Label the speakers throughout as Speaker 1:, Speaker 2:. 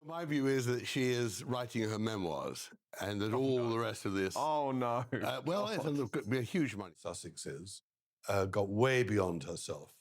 Speaker 1: My view is that she is writing her memoirs and that all the rest of this...
Speaker 2: Oh, no.
Speaker 1: Well, it'll be a huge money. Sussex got way beyond herself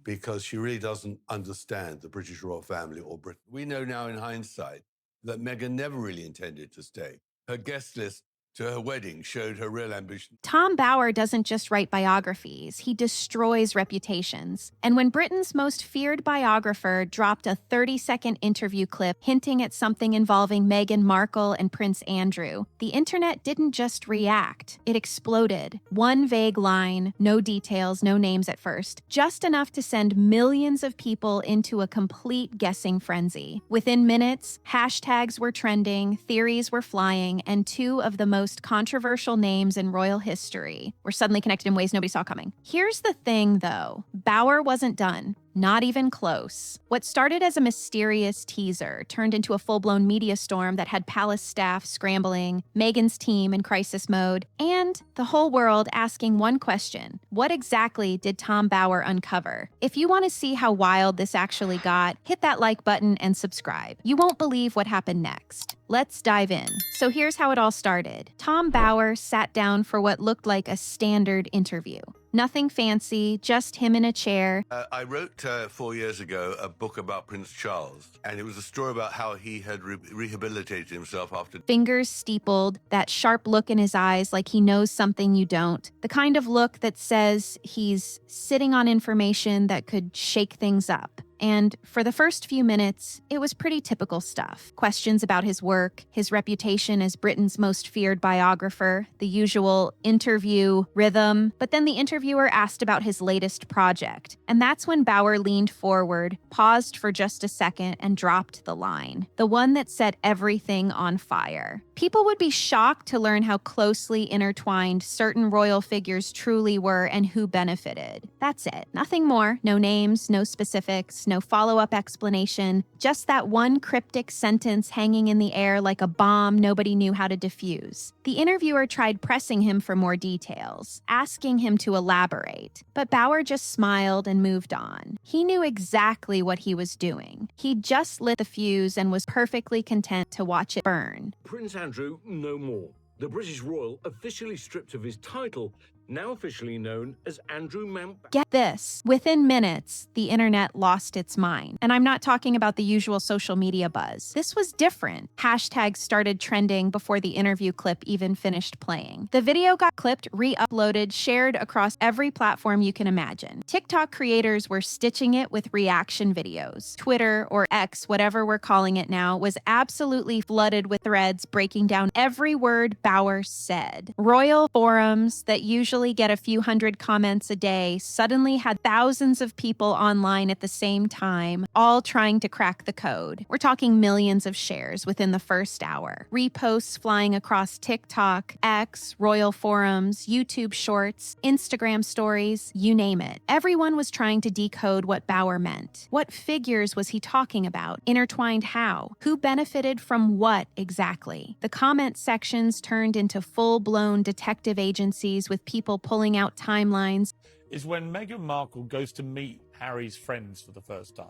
Speaker 1: because she really doesn't understand the British royal family or Britain. We know now in hindsight that Meghan never really intended to stay. Her guest list to her wedding showed her real ambition.
Speaker 3: Tom Bower doesn't just write biographies, he destroys reputations. And when Britain's most feared biographer dropped a 30-second interview clip hinting at something involving Meghan Markle and Prince Andrew, the internet didn't just react, it exploded. One vague line, no details, no names at first, just enough to send millions of people into a complete guessing frenzy. Within minutes, hashtags were trending, theories were flying, and two of the most controversial names in royal history were suddenly connected in ways nobody saw coming. Here's the thing, though. Bower wasn't done. Not even close. What started as a mysterious teaser turned into a full-blown media storm that had palace staff scrambling, Meghan's team in crisis mode, and the whole world asking one question: what exactly did Tom Bower uncover? If you want to see how wild this actually got, hit that like button and subscribe. You won't believe what happened next. Let's dive in. So here's how it all started. Tom Bower sat down for what looked like a standard interview. Nothing fancy, just him in a chair.
Speaker 1: I wrote 4 years ago a book about Prince Charles, and it was a story about how he had rehabilitated himself after...
Speaker 3: Fingers steepled, that sharp look in his eyes like he knows something you don't. The kind of look that says he's sitting on information that could shake things up. And for the first few minutes, it was pretty typical stuff. Questions about his work, his reputation as Britain's most feared biographer, the usual interview rhythm. But then the interviewer asked about his latest project. And that's when Bower leaned forward, paused for just a second, and dropped the line. The one that set everything on fire. People would be shocked to learn how closely intertwined certain royal figures truly were and who benefited. That's it. Nothing more. No names, no specifics, no follow-up explanation, just that one cryptic sentence hanging in the air like a bomb nobody knew how to defuse. The interviewer tried pressing him for more details, asking him to elaborate, but Bower just smiled and moved on. He knew exactly what he was doing. He just lit the fuse and was perfectly content to watch it burn.
Speaker 4: Prince Andrew, no more. The British royal officially stripped of his title, now officially known as Andrew Mountbatten.
Speaker 3: Get this, within minutes, the internet lost its mind. And I'm not talking about the usual social media buzz. This was different. Hashtags started trending before the interview clip even finished playing. The video got clipped, re-uploaded, shared across every platform you can imagine. TikTok creators were stitching it with reaction videos. Twitter, or X, whatever we're calling it now, was absolutely flooded with threads breaking down every word Bower said. Royal forums that usually get a few hundred comments a day suddenly had thousands of people online at the same time, all trying to crack the code. We're talking millions of shares within the first hour. Reposts flying across TikTok, X, royal forums, YouTube shorts, Instagram stories, you name it. Everyone was trying to decode what Bower meant. What figures was he talking about? Intertwined how? Who benefited from what exactly? The comment sections turned into full-blown detective agencies with people pulling out timelines.
Speaker 5: Is when Meghan Markle goes to meet Harry's friends for the first time.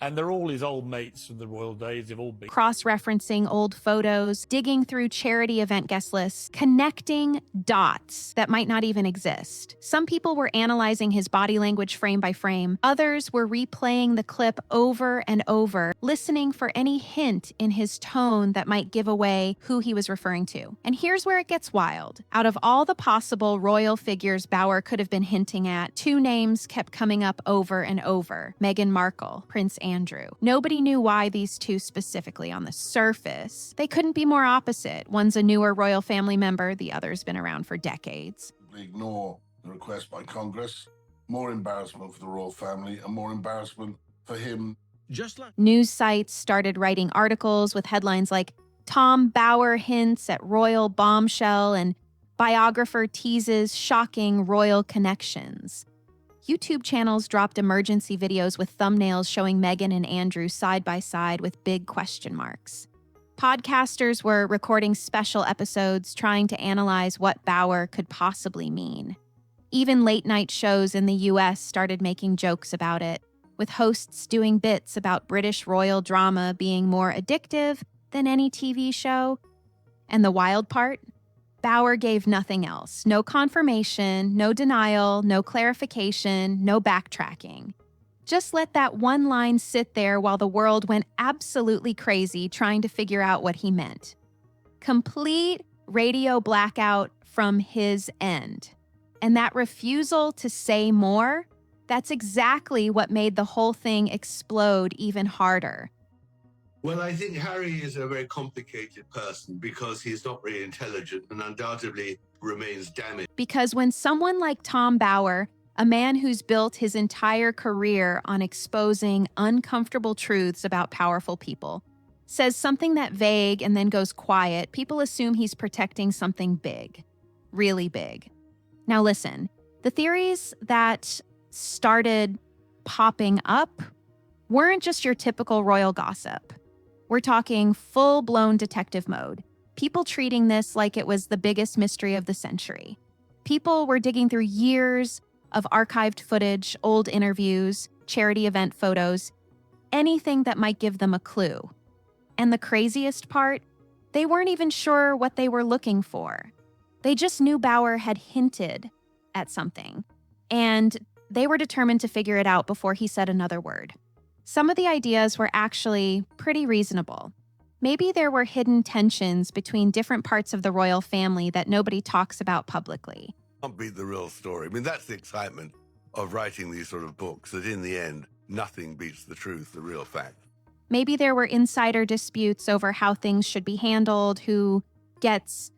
Speaker 5: And they're all his old mates from the royal days. They've all been
Speaker 3: cross-referencing old photos, digging through charity event guest lists, connecting dots that might not even exist. Some people were analyzing his body language frame by frame. Others were replaying the clip over and over, listening for any hint in his tone that might give away who he was referring to. And here's where it gets wild. Out of all the possible royal figures Bower could have been hinting at, two names kept coming up over and over: Meghan Markle, Prince Andrew. Nobody knew why these two specifically on the surface. They couldn't be more opposite. One's a newer royal family member, the other's been around for decades.
Speaker 6: We ignore the request by Congress. More embarrassment for the royal family and more embarrassment for him.
Speaker 4: Just like
Speaker 3: News sites started writing articles with headlines like Tom Bower hints at royal bombshell and biographer teases shocking royal connections. YouTube channels dropped emergency videos with thumbnails showing Meghan and Andrew side by side with big question marks. Podcasters were recording special episodes trying to analyze what Bower could possibly mean. Even late-night shows in the US started making jokes about it, with hosts doing bits about British royal drama being more addictive than any TV show. And the wild part? Bauer gave nothing else. No confirmation, no denial, no clarification, no backtracking. Just let that one line sit there while the world went absolutely crazy trying to figure out what he meant. Complete radio blackout from his end. And that refusal to say more, that's exactly what made the whole thing explode even harder.
Speaker 1: Well, I think Harry is a very complicated person because he's not very intelligent and undoubtedly remains damaged.
Speaker 3: Because when someone like Tom Bauer, a man who's built his entire career on exposing uncomfortable truths about powerful people, says something that vague and then goes quiet, people assume he's protecting something big, really big. Now listen, the theories that started popping up weren't just your typical royal gossip. We're talking full-blown detective mode. People treating this like it was the biggest mystery of the century. People were digging through years of archived footage, old interviews, charity event photos, anything that might give them a clue. And the craziest part, they weren't even sure what they were looking for. They just knew Bauer had hinted at something, and they were determined to figure it out before he said another word. Some of the ideas were actually pretty reasonable. Maybe there were hidden tensions between different parts of the royal family that nobody talks about publicly.
Speaker 1: Can't beat the real story. I mean, that's the excitement of writing these sort of books, that in the end, nothing beats the truth, the real fact.
Speaker 3: Maybe there were insider disputes over how things should be handled, who gets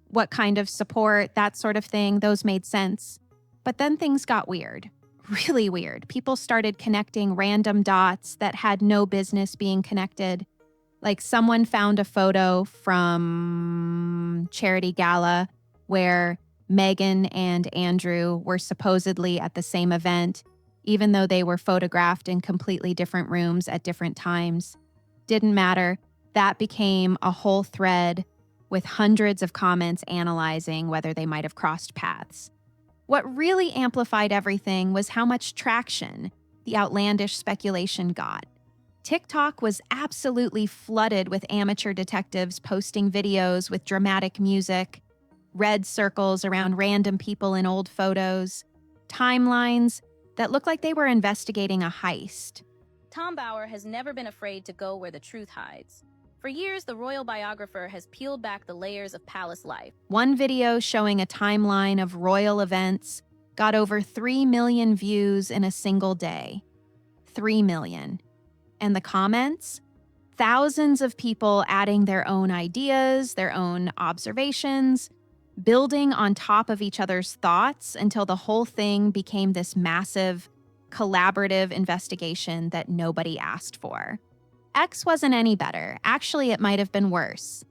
Speaker 3: what kind of support, that sort of thing. Those made sense. But then things got weird. Really weird. People started connecting random dots that had no business being connected. Like someone found a photo from Charity Gala where Meghan and Andrew were supposedly at the same event, even though they were photographed in completely different rooms at different times. Didn't matter. That became a whole thread with hundreds of comments analyzing whether they might have crossed paths. What really amplified everything was how much traction the outlandish speculation got. TikTok was absolutely flooded with amateur detectives posting videos with dramatic music, red circles around random people in old photos, timelines that looked like they were investigating a heist.
Speaker 2: Tom Bauer has never been afraid to go where the truth hides. For years, the royal biographer has peeled back the layers of palace life.
Speaker 3: One video showing a timeline of royal events got over 3 million views in a single day. 3 million. And the comments? Thousands of people adding their own ideas, their own observations, building on top of each other's thoughts until the whole thing became this massive, collaborative investigation that nobody asked for. X wasn't any better. Actually, it might have been worse.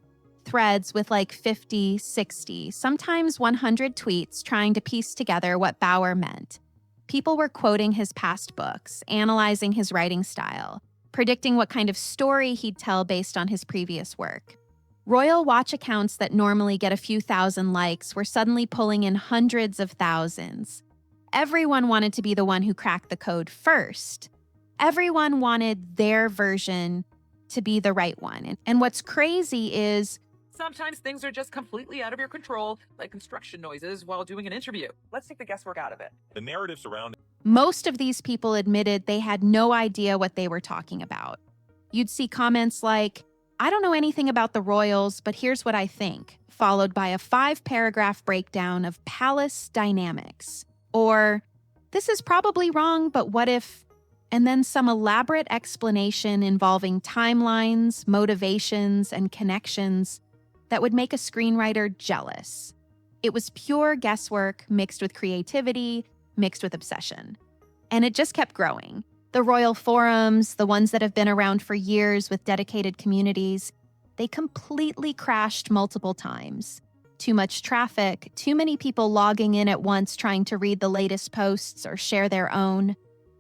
Speaker 3: Threads with like 50, 60, sometimes 100 tweets trying to piece together what Bauer meant. People were quoting his past books, analyzing his writing style, predicting what kind of story he'd tell based on his previous work. Royal Watch accounts that normally get a few thousand likes were suddenly pulling in hundreds of thousands. Everyone wanted to be the one who cracked the code first. Everyone wanted their version to be the right one. And what's crazy is
Speaker 7: sometimes things are just completely out of your control, like construction noises while doing an interview. Let's take the guesswork out of it.
Speaker 8: The narratives around
Speaker 3: most of these people admitted they had no idea what they were talking about. You'd see comments like, "I don't know anything about the royals, but here's what I think," followed by a 5-paragraph breakdown of palace dynamics. Or, "This is probably wrong, but what if..." And then some elaborate explanation involving timelines, motivations, and connections that would make a screenwriter jealous. It was pure guesswork mixed with creativity, mixed with obsession. And it just kept growing. The royal forums, the ones that have been around for years with dedicated communities, they completely crashed multiple times. Too much traffic, too many people logging in at once trying to read the latest posts or share their own.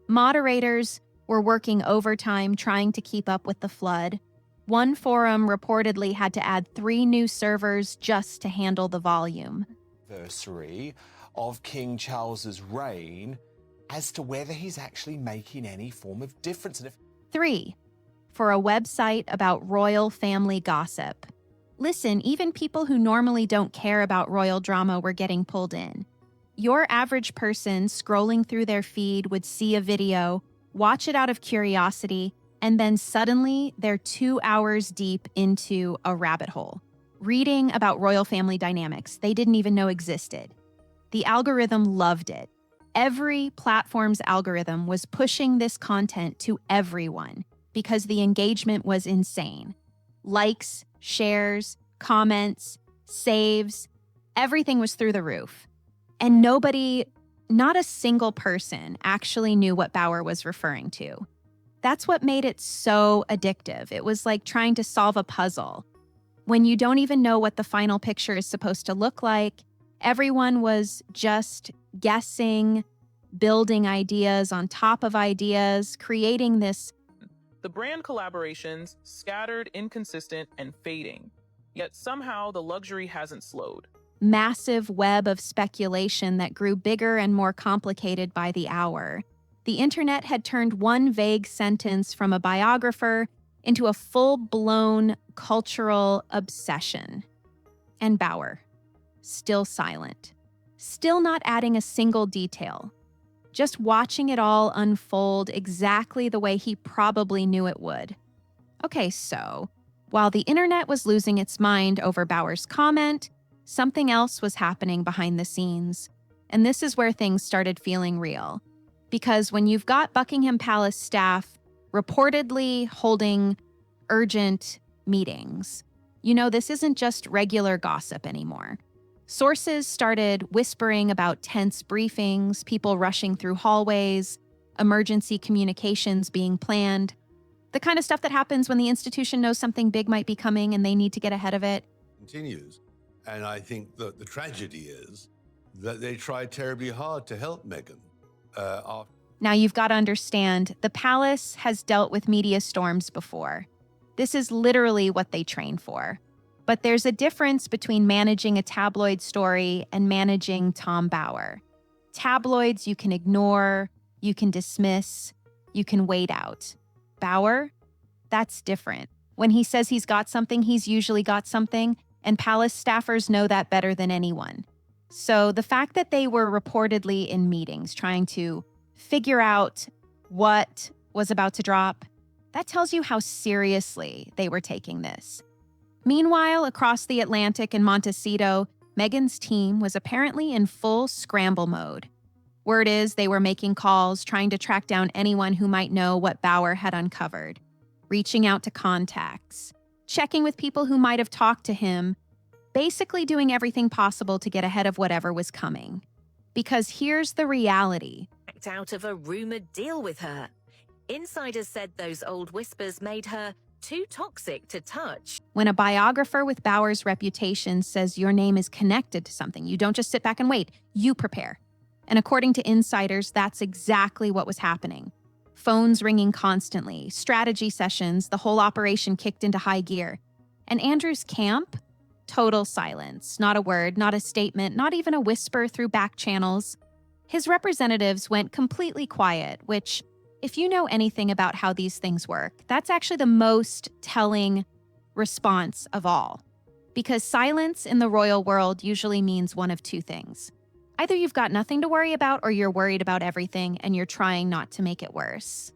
Speaker 3: Moderators were working overtime trying to keep up with the flood. One forum reportedly had to add 3 new servers just to handle the volume.
Speaker 9: Anniversary of King Charles's reign
Speaker 8: as to whether he's actually making any form of difference. And if
Speaker 3: 3. For a website about royal family gossip. Listen, even people who normally don't care about royal drama were getting pulled in. Your average person scrolling through their feed would see a video, watch it out of curiosity, and then suddenly they're 2 hours deep into a rabbit hole, reading about royal family dynamics they didn't even know existed. The algorithm loved it. Every platform's algorithm was pushing this content to everyone because the engagement was insane. Likes, shares, comments, saves, everything was through the roof. And nobody, not a single person, actually knew what Bauer was referring to. That's what made it so addictive. It was like trying to solve a puzzle. When you don't even know what the final picture is supposed to look like, everyone was just guessing, building ideas on top of ideas, creating this.
Speaker 7: The brand collaborations, scattered, inconsistent, and fading. Yet somehow the luxury hasn't slowed.
Speaker 3: Massive web of speculation that grew bigger and more complicated by the hour. The internet had turned one vague sentence from a biographer into a full-blown cultural obsession. And Bauer, still silent, still not adding a single detail, just watching it all unfold exactly the way he probably knew it would. Okay, so, while the internet was losing its mind over Bauer's comment, something else was happening behind the scenes. And this is where things started feeling real. Because when you've got Buckingham Palace staff reportedly holding urgent meetings, you know, this isn't just regular gossip anymore. Sources started whispering about tense briefings, people rushing through hallways, emergency communications being planned, the kind of stuff that happens when the institution knows something big might be coming and they need to get ahead of it.
Speaker 1: Continues. And I think that the tragedy is that they tried terribly hard to help Meghan.
Speaker 3: Now you've got to understand, the palace has dealt with media storms before. This is literally what they train for. But there's a difference between managing a tabloid story and managing Tom Bauer. Tabloids you can ignore, you can dismiss, you can wait out. Bauer? That's different. When he says he's got something, he's usually got something, and palace staffers know that better than anyone. So the fact that they were reportedly in meetings trying to figure out what was about to drop, that tells you how seriously they were taking this. Meanwhile, across the Atlantic in Montecito, Meghan's team was apparently in full scramble mode. Word is they were making calls, trying to track down anyone who might know what Bauer had uncovered, reaching out to contacts, checking with people who might have talked to him, basically doing everything possible to get ahead of whatever was coming. Because here's the reality.
Speaker 9: Out of a rumored deal with her. Insiders said those old whispers made her too toxic to touch.
Speaker 3: When a biographer with Bauer's reputation says your name is connected to something, you don't just sit back and wait, you prepare. And according to insiders, that's exactly what was happening. Phones ringing constantly, strategy sessions, the whole operation kicked into high gear. And Andrew's camp? Total silence, not a word, not a statement, not even a whisper through back channels. His representatives went completely quiet, which, if you know anything about how these things work, that's actually the most telling response of all. Because silence in the royal world usually means one of two things. Either you've got nothing to worry about or you're worried about everything and you're trying not to make it worse.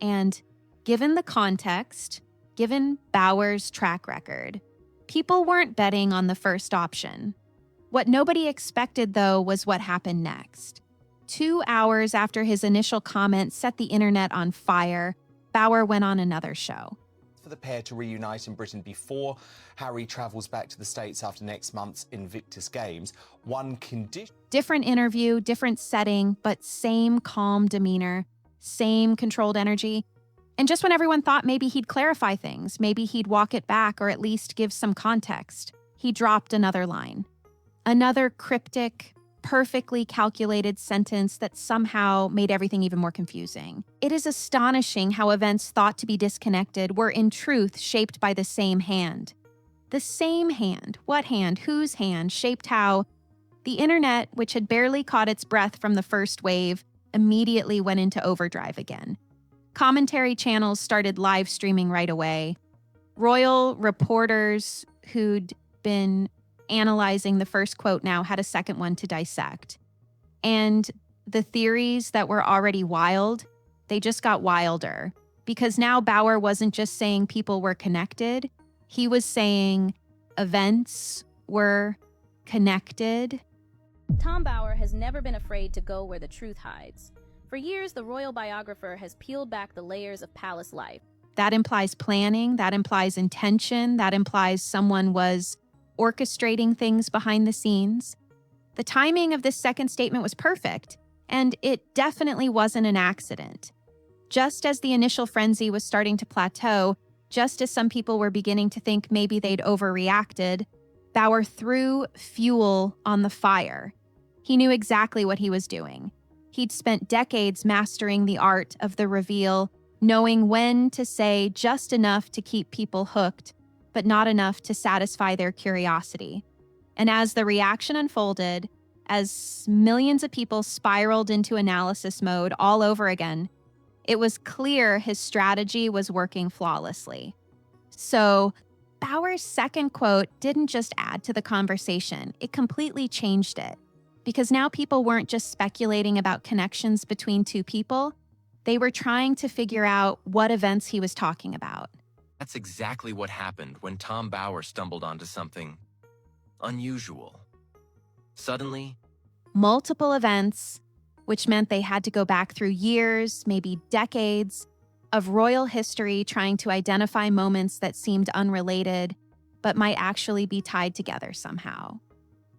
Speaker 3: And given the context, given Bauer's track record, people weren't betting on the first option. What nobody expected, though, was what happened next. 2 hours after his initial comment set the internet on fire, Bauer went on another show.
Speaker 8: for the pair to reunite in Britain before Harry travels back to the States after next month's Invictus Games, one condition...
Speaker 3: Different interview, different setting, but same calm demeanor, same controlled energy. And just when everyone thought maybe he'd clarify things, maybe he'd walk it back or at least give some context, he dropped another line. Another cryptic, perfectly calculated sentence that somehow made everything even more confusing. It is astonishing how events thought to be disconnected were in truth shaped by the same hand. The same hand. What hand? Whose hand? Shaped how? The internet, which had barely caught its breath from the first wave, immediately went into overdrive again. Commentary channels started live streaming right away. Royal reporters who'd been analyzing the first quote now had a second one to dissect. And the theories that were already wild, they just got wilder. Because now Bauer wasn't just saying people were connected, he was saying events were connected.
Speaker 2: Tom Bauer has never been afraid to go where the truth hides. For years, the royal biographer has peeled back the layers of palace life.
Speaker 3: That implies planning, that implies intention, that implies someone was orchestrating things behind the scenes. The timing of this second statement was perfect, and it definitely wasn't an accident. Just as the initial frenzy was starting to plateau, just as some people were beginning to think maybe they'd overreacted, Bauer threw fuel on the fire. He knew exactly what he was doing. He'd spent decades mastering the art of the reveal, knowing when to say just enough to keep people hooked, but not enough to satisfy their curiosity. And as the reaction unfolded, as millions of people spiraled into analysis mode all over again, it was clear his strategy was working flawlessly. So, Bauer's second quote didn't just add to the conversation, it completely changed it. Because now people weren't just speculating about connections between two people, they were trying to figure out what events he was talking about.
Speaker 10: That's exactly what happened when Tom Bauer stumbled onto something unusual. Suddenly,
Speaker 3: multiple events, which meant they had to go back through years, maybe decades, of royal history trying to identify moments that seemed unrelated, but might actually be tied together somehow.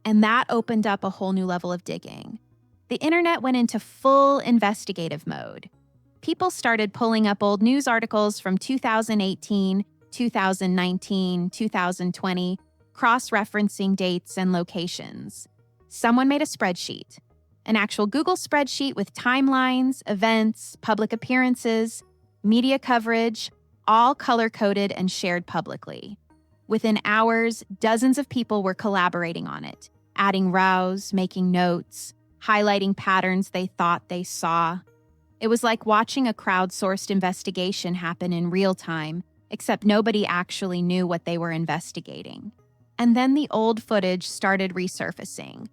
Speaker 3: And that opened up a whole new level of digging. The internet went into full investigative mode. People started pulling up old news articles from 2018, 2019, 2020, cross-referencing dates and locations. Someone made a spreadsheet, an actual Google spreadsheet with timelines, events, public appearances, media coverage, all color-coded and shared publicly. Within hours, dozens of people were collaborating on it, adding rows, making notes, highlighting patterns they thought they saw. It was like watching a crowdsourced investigation happen in real time, except nobody actually knew what they were investigating. And then the old footage started resurfacing.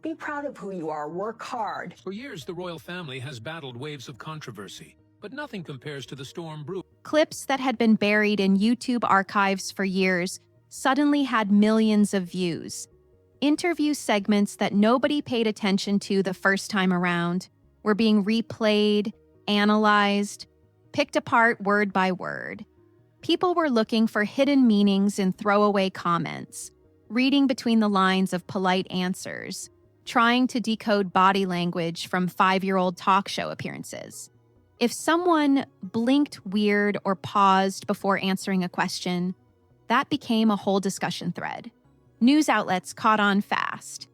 Speaker 11: Be proud of who you are, work hard.
Speaker 12: For years, the royal family has battled waves of controversy, but nothing compares to the storm brewing.
Speaker 3: Clips that had been buried in YouTube archives for years suddenly had millions of views. Interview segments that nobody paid attention to the first time around were being replayed, analyzed, picked apart word by word. People were looking for hidden meanings in throwaway comments, reading between the lines of polite answers, trying to decode body language from 5-year-old talk show appearances. If someone blinked weird or paused before answering a question, that became a whole discussion thread. News outlets caught on fast.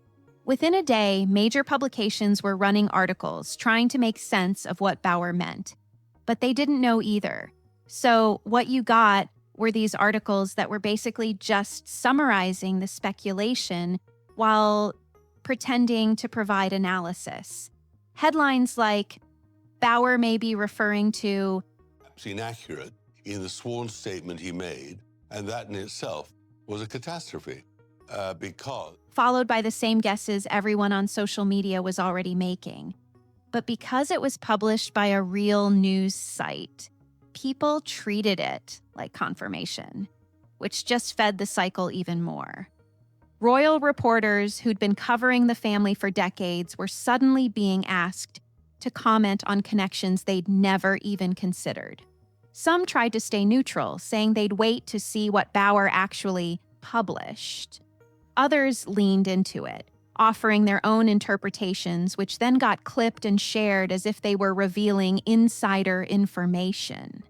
Speaker 3: Within a day, major publications were running articles trying to make sense of what Bauer meant. But they didn't know either. So what you got were these articles that were basically just summarizing the speculation while pretending to provide analysis. Headlines like, Bauer may be referring to
Speaker 1: inaccurate in the sworn statement he made, and that in itself was a catastrophe because
Speaker 3: followed by the same guesses everyone on social media was already making. But because it was published by a real news site, people treated it like confirmation, which just fed the cycle even more. Royal reporters who'd been covering the family for decades were suddenly being asked to comment on connections they'd never even considered. Some tried to stay neutral, saying they'd wait to see what Bauer actually published. Others leaned into it, offering their own interpretations, which then got clipped and shared as if they were revealing insider information.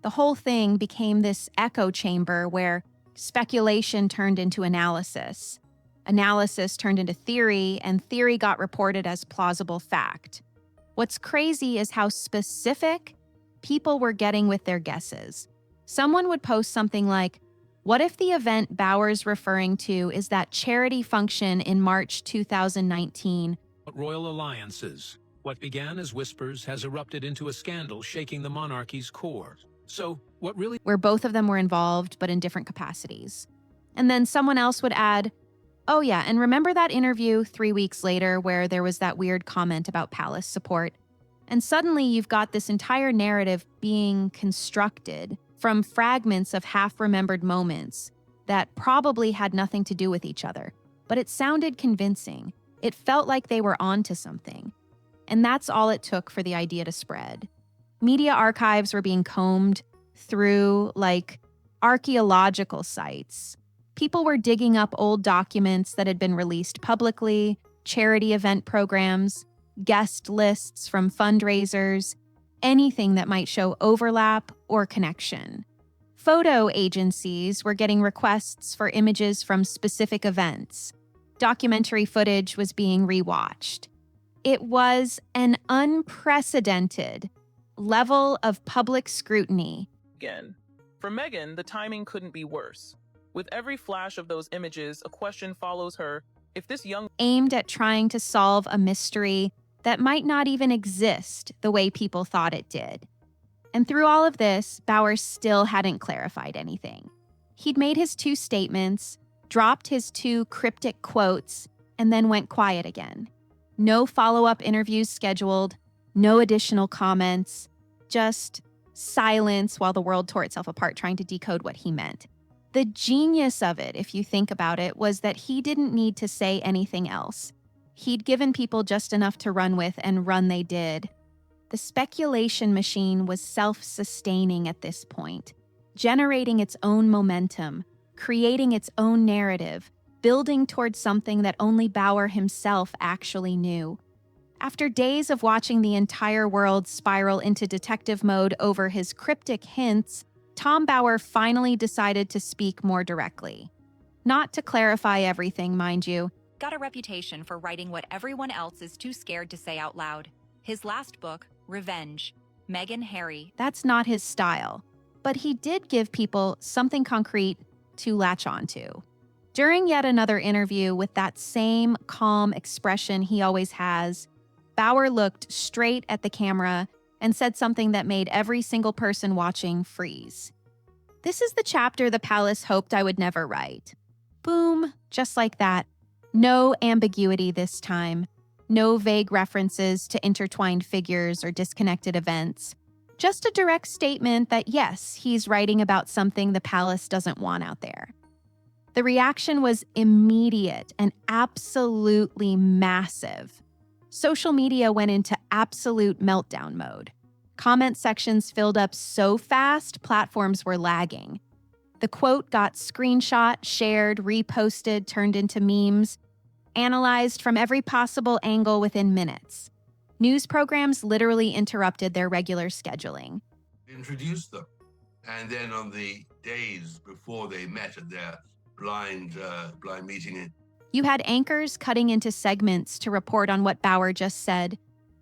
Speaker 3: The whole thing became this echo chamber where speculation turned into analysis. Analysis turned into theory, and theory got reported as plausible fact. What's crazy is how specific people were getting with their guesses. Someone would post something like, what if the event Bauer's referring to is that charity function in March 2019?
Speaker 12: Royal alliances. What began as whispers has erupted into a scandal shaking the monarchy's core. So, what really...
Speaker 3: Where both of them were involved, but in different capacities. And then someone else would add, oh yeah, and remember that interview 3 weeks later where there was that weird comment about palace support? And suddenly you've got this entire narrative being constructed from fragments of half-remembered moments that probably had nothing to do with each other. But it sounded convincing. It felt like they were onto something. And that's all it took for the idea to spread. Media archives were being combed through like archaeological sites. People were digging up old documents that had been released publicly, charity event programs, guest lists from fundraisers, anything that might show overlap or connection. Photo agencies were getting requests for images from specific events. Documentary footage was being rewatched. It was an unprecedented level of public scrutiny.
Speaker 7: Again, for Meghan, the timing couldn't be worse. With every flash of those images, a question follows her. If this young...
Speaker 3: aimed at trying to solve a mystery that might not even exist the way people thought it did. And through all of this, Bauer still hadn't clarified anything. He'd made his 2 statements, dropped his 2 cryptic quotes, and then went quiet again. No follow-up interviews scheduled, no additional comments, just silence while the world tore itself apart trying to decode what he meant. The genius of it, if you think about it, was that he didn't need to say anything else. He'd given people just enough to run with, and run they did. The speculation machine was self-sustaining at this point, generating its own momentum, creating its own narrative, building towards something that only Bauer himself actually knew. After days of watching the entire world spiral into detective mode over his cryptic hints, Tom Bauer finally decided to speak more directly. Not to clarify everything, mind you.
Speaker 13: Got a reputation for writing what everyone else is too scared to say out loud. His last book, Revenge, Meghan Harry.
Speaker 3: That's not his style, but he did give people something concrete to latch onto. During yet another interview with that same calm expression he always has, Bauer looked straight at the camera and said something that made every single person watching freeze. This is the chapter the palace hoped I would never write. Boom, just like that. No ambiguity this time. No vague references to intertwined figures or disconnected events. Just a direct statement that yes, he's writing about something the palace doesn't want out there. The reaction was immediate and absolutely massive. Social media went into absolute meltdown mode. Comment sections filled up so fast, platforms were lagging. The quote got screenshot, shared, reposted, turned into memes, analyzed from every possible angle within minutes. News programs literally interrupted their regular scheduling.
Speaker 1: Introduced them. And then on the days before they met at their blind meeting,
Speaker 3: You had anchors cutting into segments to report on what Bauer just said,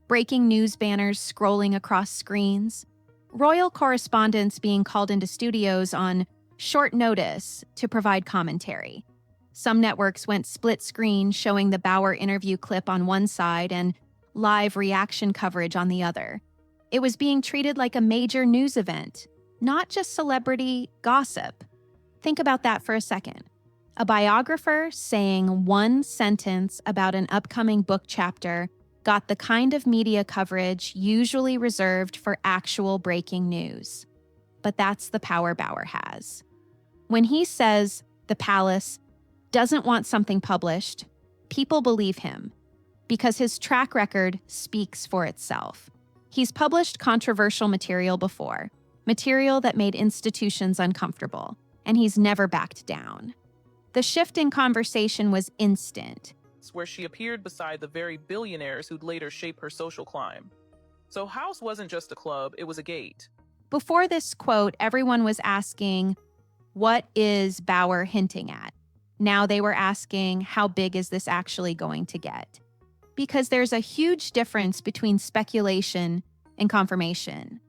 Speaker 3: breaking news banners scrolling across screens, royal correspondents being called into studios on short notice to provide commentary. Some networks went split screen, showing the Bauer interview clip on one side and live reaction coverage on the other. It was being treated like a major news event, not just celebrity gossip. Think about that for a second. A biographer saying one sentence about an upcoming book chapter got the kind of media coverage usually reserved for actual breaking news. But that's the power Bauer has. When he says the palace doesn't want something published, people believe him because his track record speaks for itself. He's published controversial material before, material that made institutions uncomfortable, and he's never backed down. The shift in conversation was instant.
Speaker 7: Where she appeared beside the very billionaires who'd later shape her social climb. So House wasn't just a club, it was a gate.
Speaker 3: Before this quote, everyone was asking, what is Bauer hinting at? Now they were asking, how big is this actually going to get? Because there's a huge difference between speculation and confirmation.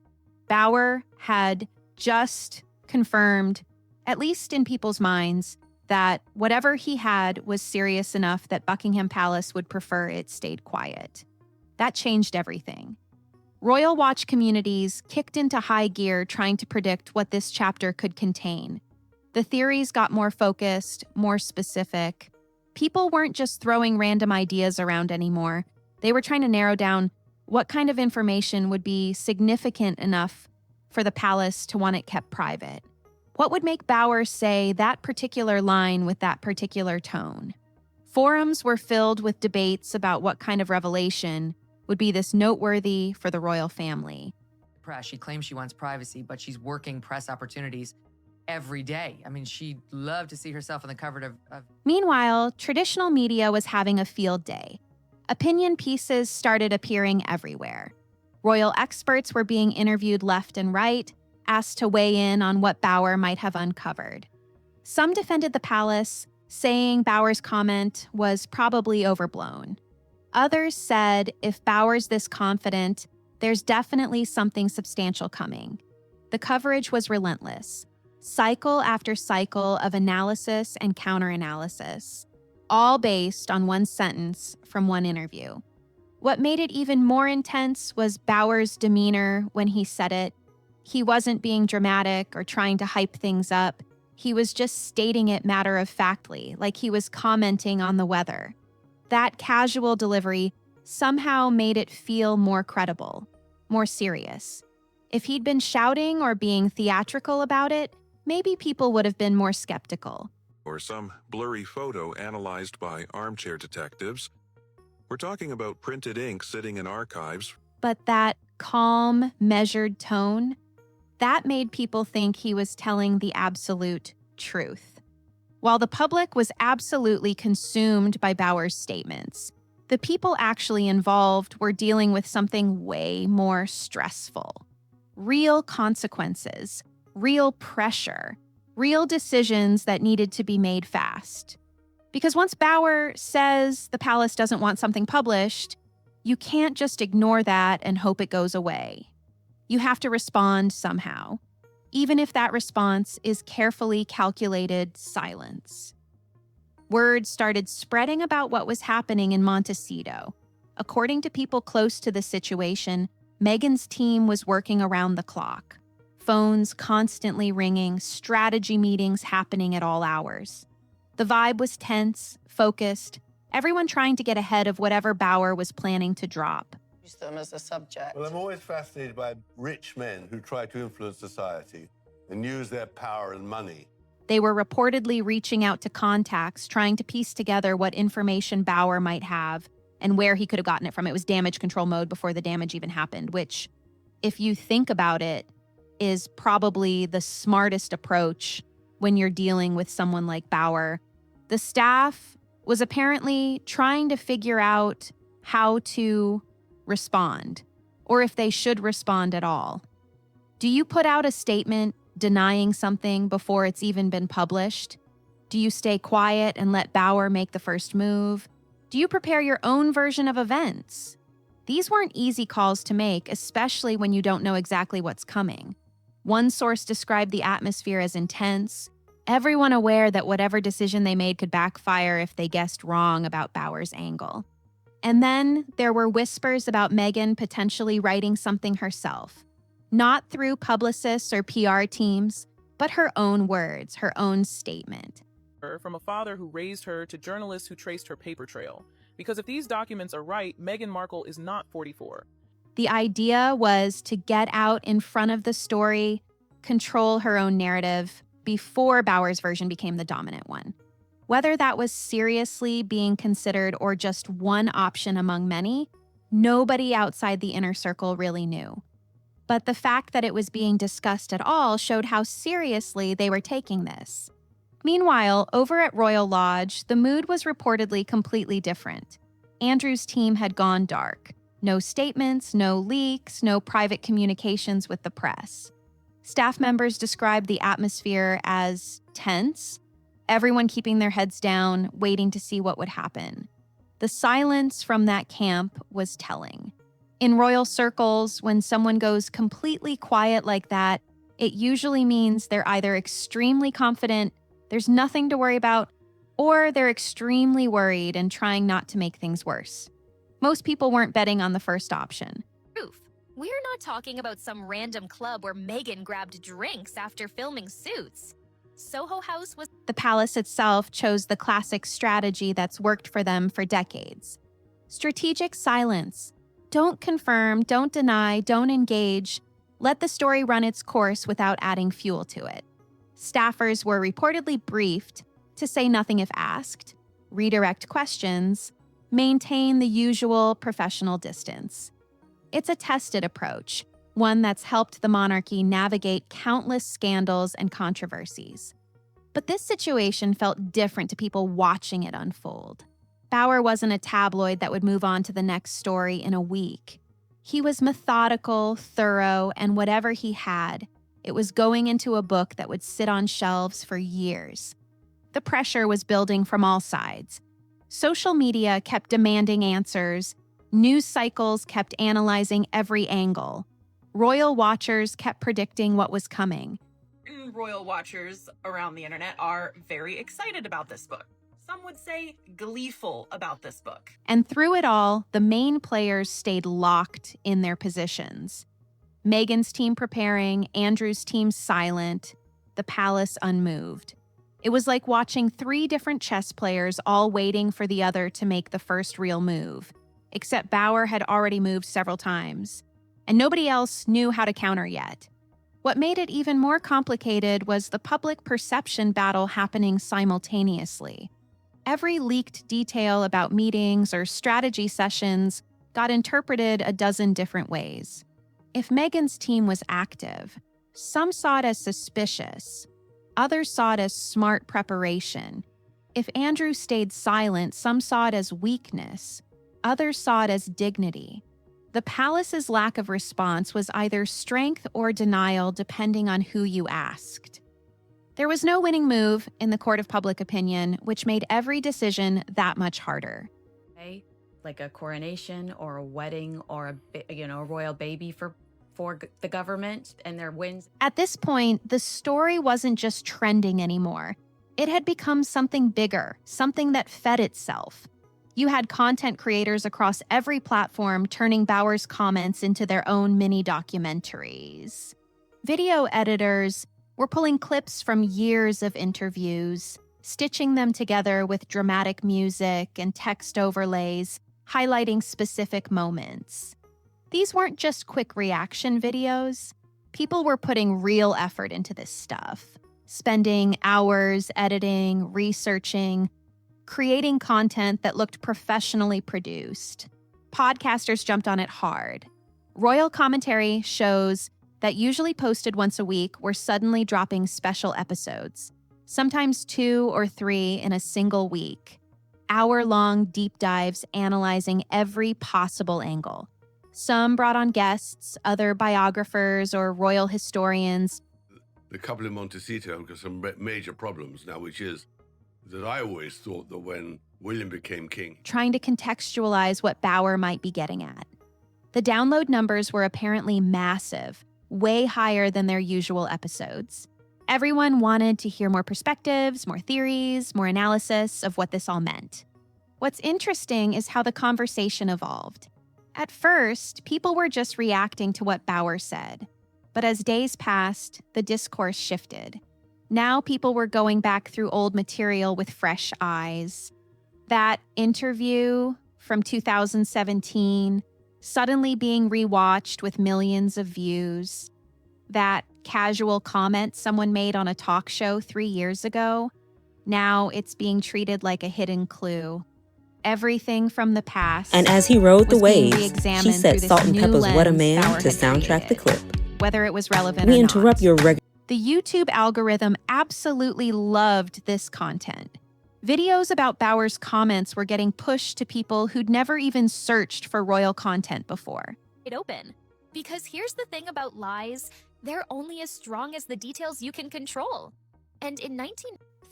Speaker 3: Bauer had just confirmed, at least in people's minds, that whatever he had was serious enough that Buckingham Palace would prefer it stayed quiet. That changed everything. Royal Watch communities kicked into high gear trying to predict what this chapter could contain. The theories got more focused, more specific. People weren't just throwing random ideas around anymore. They were trying to narrow down what kind of information would be significant enough for the palace to want it kept private. What would make Bowers say that particular line with that particular tone? Forums were filled with debates about what kind of revelation would be this noteworthy for the royal family.
Speaker 14: Press. She claims she wants privacy, but she's working press opportunities every day. I mean, she'd love to see herself on the cover of...
Speaker 3: Meanwhile, traditional media was having a field day. Opinion pieces started appearing everywhere. Royal experts were being interviewed left and right, asked to weigh in on what Bauer might have uncovered. Some defended the palace, saying Bauer's comment was probably overblown. Others said if Bauer's this confident, there's definitely something substantial coming. The coverage was relentless. Cycle after cycle of analysis and counter-analysis, all based on one sentence from one interview. What made it even more intense was Bauer's demeanor when he said it. He wasn't being dramatic or trying to hype things up. He was just stating it matter-of-factly, like he was commenting on the weather. That casual delivery somehow made it feel more credible, more serious. If he'd been shouting or being theatrical about it, maybe people would have been more skeptical.
Speaker 15: Or some blurry photo analyzed by armchair detectives. We're talking about printed ink sitting in archives.
Speaker 3: But that calm, measured tone, that made people think he was telling the absolute truth. While the public was absolutely consumed by Bauer's statements, the people actually involved were dealing with something way more stressful. Real consequences, real pressure, real decisions that needed to be made fast. Because once Bauer says the palace doesn't want something published, you can't just ignore that and hope it goes away. You have to respond somehow, even if that response is carefully calculated silence. Word started spreading about what was happening in Montecito. According to people close to the situation, Meghan's team was working around the clock. Phones constantly ringing, strategy meetings happening at all hours. The vibe was tense, focused, everyone trying to get ahead of whatever Bauer was planning to drop.
Speaker 16: Use them as a subject.
Speaker 1: Well, I'm always fascinated by rich men who try to influence society and use their power and money.
Speaker 3: They were reportedly reaching out to contacts, trying to piece together what information Bauer might have and where he could have gotten it from. It was damage control mode before the damage even happened, which, if you think about it, is probably the smartest approach when you're dealing with someone like Bauer. The staff was apparently trying to figure out how to respond, or if they should respond at all. Do you put out a statement denying something before it's even been published? Do you stay quiet and let Bauer make the first move? Do you prepare your own version of events? These weren't easy calls to make, especially when you don't know exactly what's coming. One source described the atmosphere as intense, everyone aware that whatever decision they made could backfire if they guessed wrong about Bauer's angle. And then there were whispers about Meghan potentially writing something herself, not through publicists or PR teams, but her own words, her own statement.
Speaker 7: From a father who raised her to journalists who traced her paper trail. Because if these documents are right, Meghan Markle is not 44.
Speaker 3: The idea was to get out in front of the story, control her own narrative before Bauer's version became the dominant one. Whether that was seriously being considered or just one option among many, nobody outside the inner circle really knew. But the fact that it was being discussed at all showed how seriously they were taking this. Meanwhile, over at Royal Lodge, the mood was reportedly completely different. Andrew's team had gone dark. No statements, no leaks, no private communications with the press. Staff members described the atmosphere as tense, everyone keeping their heads down, waiting to see what would happen. The silence from that camp was telling. In royal circles, when someone goes completely quiet like that, it usually means they're either extremely confident, there's nothing to worry about, or they're extremely worried and trying not to make things worse. Most people weren't betting on the first option.
Speaker 16: Proof. We're not talking about some random club where Meghan grabbed drinks after filming Suits. Soho House was...
Speaker 3: The palace itself chose the classic strategy that's worked for them for decades. Strategic silence. Don't confirm, don't deny, don't engage. Let the story run its course without adding fuel to it. Staffers were reportedly briefed to say nothing if asked, redirect questions, maintain the usual professional distance. It's a tested approach, one that's helped the monarchy navigate countless scandals and controversies. But this situation felt different to people watching it unfold. Bauer wasn't a tabloid that would move on to the next story in a week. He was methodical, thorough, and whatever he had, it was going into a book that would sit on shelves for years. The pressure was building from all sides. Social media kept demanding answers. News cycles kept analyzing every angle. Royal watchers kept predicting what was coming.
Speaker 17: Royal watchers around the internet are very excited about this book. Some would say gleeful about this book.
Speaker 3: And through it all, the main players stayed locked in their positions. Meghan's team preparing, Andrew's team silent, the palace unmoved. It was like watching 3 different chess players all waiting for the other to make the first real move. Except Bauer had already moved several times, and nobody else knew how to counter yet. What made it even more complicated was the public perception battle happening simultaneously. Every leaked detail about meetings or strategy sessions got interpreted a dozen different ways. If Meghan's team was active, some saw it as suspicious. Others saw it as smart preparation. If Andrew stayed silent, some saw it as weakness. Others saw it as dignity. The palace's lack of response was either strength or denial, depending on who you asked. There was no winning move in the court of public opinion, which made every decision that much harder.
Speaker 18: Like a coronation or a wedding or a royal baby for the government and their wins.
Speaker 3: At this point, the story wasn't just trending anymore. It had become something bigger, something that fed itself. You had content creators across every platform turning Bauer's comments into their own mini documentaries. Video editors were pulling clips from years of interviews, stitching them together with dramatic music and text overlays, highlighting specific moments. These weren't just quick reaction videos. People were putting real effort into this stuff, spending hours editing, researching, creating content that looked professionally produced. Podcasters jumped on it hard. Royal commentary shows that usually posted once a week were suddenly dropping special episodes, sometimes 2 or 3 in a single week. Hour-long deep dives analyzing every possible angle. Some brought on guests, other biographers or royal historians.
Speaker 1: The couple in Montecito have got some major problems now, which is that I always thought that when William became king,
Speaker 3: trying to contextualize what Bauer might be getting at. The download numbers were apparently massive, way higher than their usual episodes. Everyone wanted to hear more perspectives, more theories, more analysis of what this all meant. What's interesting is how the conversation evolved. At first, people were just reacting to what Bauer said. But as days passed, the discourse shifted. Now people were going back through old material with fresh eyes. That interview from 2017 suddenly being rewatched with millions of views. That casual comment someone made on a talk show 3 years ago, now it's being treated like a hidden clue. Everything from the past.
Speaker 19: And as he rode the
Speaker 3: was being
Speaker 19: waves,
Speaker 3: re-examined
Speaker 19: she set
Speaker 3: through this
Speaker 19: Salt and
Speaker 3: new
Speaker 19: Pepper's What a
Speaker 3: lens
Speaker 19: Man
Speaker 3: Bauer
Speaker 19: to
Speaker 3: had
Speaker 19: soundtrack the
Speaker 3: created,
Speaker 19: clip.
Speaker 3: whether it was relevant
Speaker 19: We
Speaker 3: or
Speaker 19: interrupt
Speaker 3: not.
Speaker 19: your regular.
Speaker 3: The YouTube algorithm absolutely loved this content. Videos about Bauer's comments were getting pushed to people who'd never even searched for royal content before.
Speaker 16: It open. Because here's the thing about lies, they're only as strong as the details you can control. And in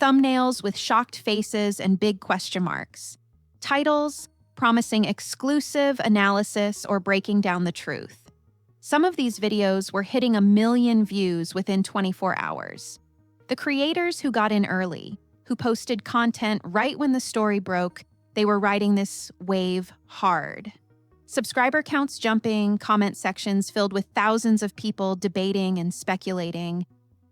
Speaker 3: Thumbnails with shocked faces and big question marks. Titles promising exclusive analysis or breaking down the truth. Some of these videos were hitting 1 million views within 24 hours. The creators who got in early, who posted content right when the story broke, They were riding this wave hard. Subscriber counts jumping, comment sections filled with thousands of people debating and speculating.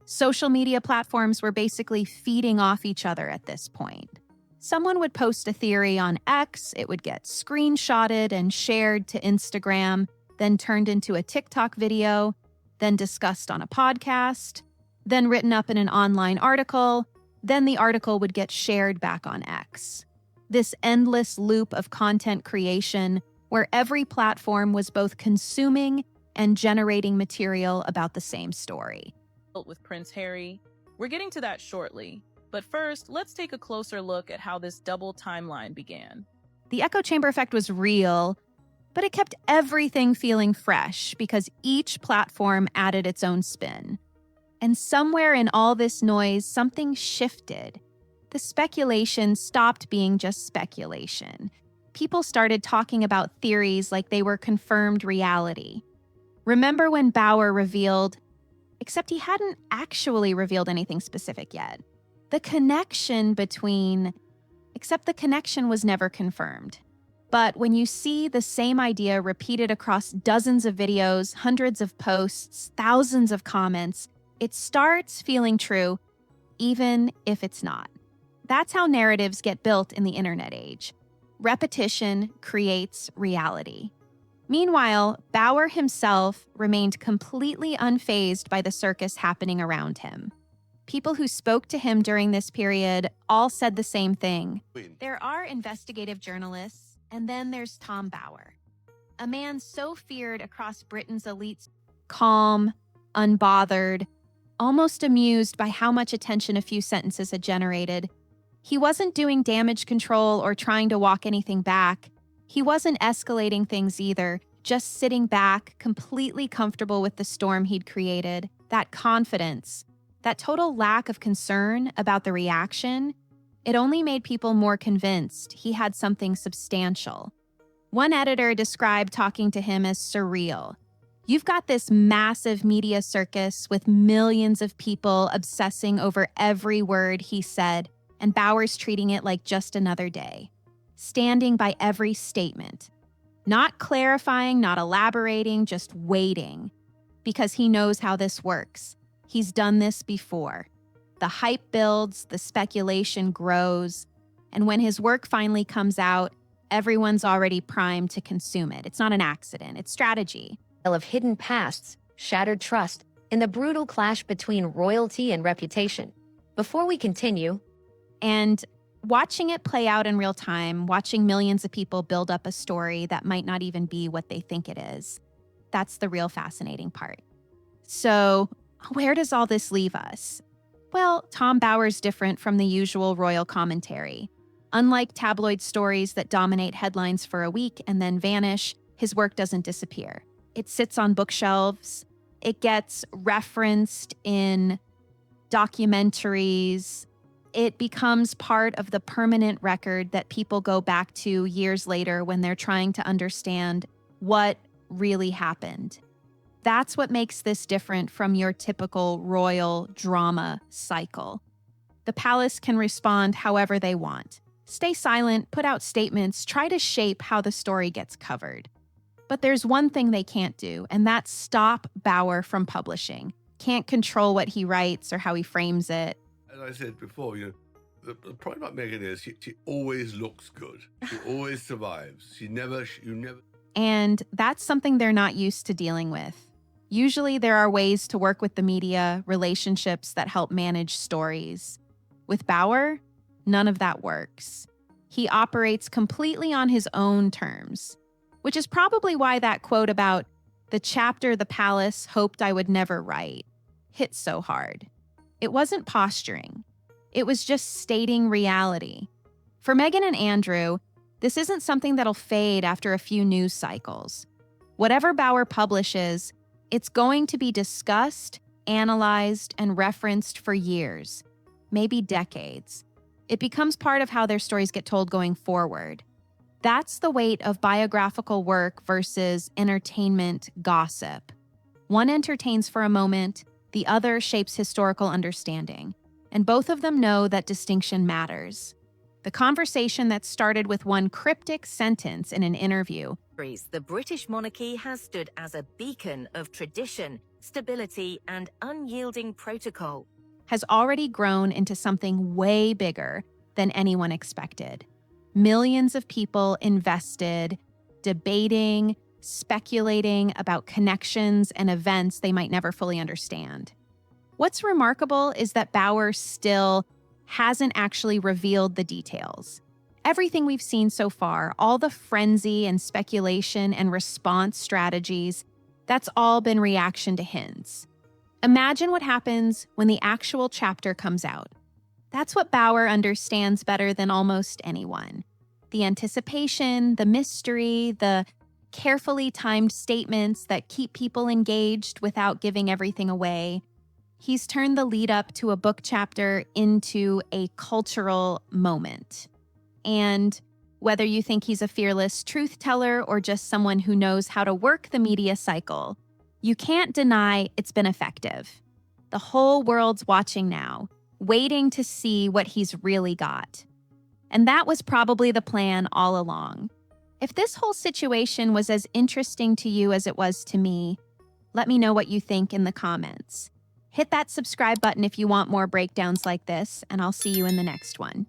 Speaker 3: Social media platforms were basically feeding off each other at this point. Someone would post a theory on X, it would get screenshotted and shared to Instagram, then turned into a TikTok video, then discussed on a podcast, then written up in an online article, then the article would get shared back on X. This endless loop of content creation where every platform was both consuming and generating material about the same story.
Speaker 7: With Prince Harry, we're getting to that shortly. But first, let's take a closer look at how this double timeline began.
Speaker 3: The echo chamber effect was real, but it kept everything feeling fresh because each platform added its own spin. And somewhere in all this noise, something shifted. The speculation stopped being just speculation. People started talking about theories like they were confirmed reality. Remember when Bauer revealed, except he hadn't actually revealed anything specific yet. The connection was never confirmed. But when you see the same idea repeated across dozens of videos, hundreds of posts, thousands of comments, it starts feeling true, even if it's not. That's how narratives get built in the internet age. Repetition creates reality. Meanwhile, Bauer himself remained completely unfazed by the circus happening around him. People who spoke to him during this period all said the same thing. There are investigative journalists, and then there's Tom Bauer, a man so feared across Britain's elites, calm, unbothered, almost amused by how much attention a few sentences had generated. He wasn't doing damage control or trying to walk anything back. He wasn't escalating things either, just sitting back, completely comfortable with the storm he'd created. That confidence, that total lack of concern about the reaction, it only made people more convinced he had something substantial. One editor described talking to him as surreal. You've got this massive media circus with millions of people obsessing over every word he said, and Bauer's treating it like just another day, standing by every statement, not clarifying, not elaborating, just waiting, because he knows how this works. He's done this before. The hype builds, the speculation grows, and when his work finally comes out, everyone's already primed to consume it. It's not an accident, it's strategy.
Speaker 19: Of hidden pasts, shattered trust, and the brutal clash between royalty and reputation. Before we continue,
Speaker 3: and watching it play out in real time, watching millions of people build up a story that might not even be what they think it is, that's the real fascinating part. So, where does all this leave us? Well, Tom Bauer's different from the usual royal commentary. Unlike tabloid stories that dominate headlines for a week and then vanish, his work doesn't disappear. It sits on bookshelves. It gets referenced in documentaries. It becomes part of the permanent record that people go back to years later when they're trying to understand what really happened. That's what makes this different from your typical royal drama cycle. The palace can respond however they want. Stay silent, put out statements, try to shape how the story gets covered. But there's one thing they can't do, and that's stop Bauer from publishing. Can't control what he writes or how he frames it.
Speaker 1: As I said before, the problem about Meghan is she always looks good. She always survives. You never.
Speaker 3: And that's something they're not used to dealing with. Usually there are ways to work with the media, relationships that help manage stories. With Bauer, none of that works. He operates completely on his own terms, which is probably why that quote about the chapter the palace hoped I would never write hit so hard. It wasn't posturing. It was just stating reality. For Meghan and Andrew, this isn't something that'll fade after a few news cycles. Whatever Bauer publishes, it's going to be discussed, analyzed, and referenced for years, maybe decades. It becomes part of how their stories get told going forward. That's the weight of biographical work versus entertainment gossip. One entertains for a moment, the other shapes historical understanding, and both of them know that distinction matters. The conversation that started with one cryptic sentence in an interview.
Speaker 9: The British monarchy has stood as a beacon of tradition, stability, and unyielding protocol.
Speaker 3: Has already grown into something way bigger than anyone expected. Millions of people invested, debating, speculating about connections and events they might never fully understand. What's remarkable is that Bauer still hasn't actually revealed the details. Everything we've seen so far, all the frenzy and speculation and response strategies, that's all been reaction to hints. Imagine what happens when the actual chapter comes out. That's what Bauer understands better than almost anyone. The anticipation, the mystery, the carefully timed statements that keep people engaged without giving everything away. He's turned the lead up to a book chapter into a cultural moment. And whether you think he's a fearless truth teller or just someone who knows how to work the media cycle, you can't deny it's been effective. The whole world's watching now, waiting to see what he's really got. And that was probably the plan all along. If this whole situation was as interesting to you as it was to me, let me know what you think in the comments. Hit that subscribe button if you want more breakdowns like this, and I'll see you in the next one.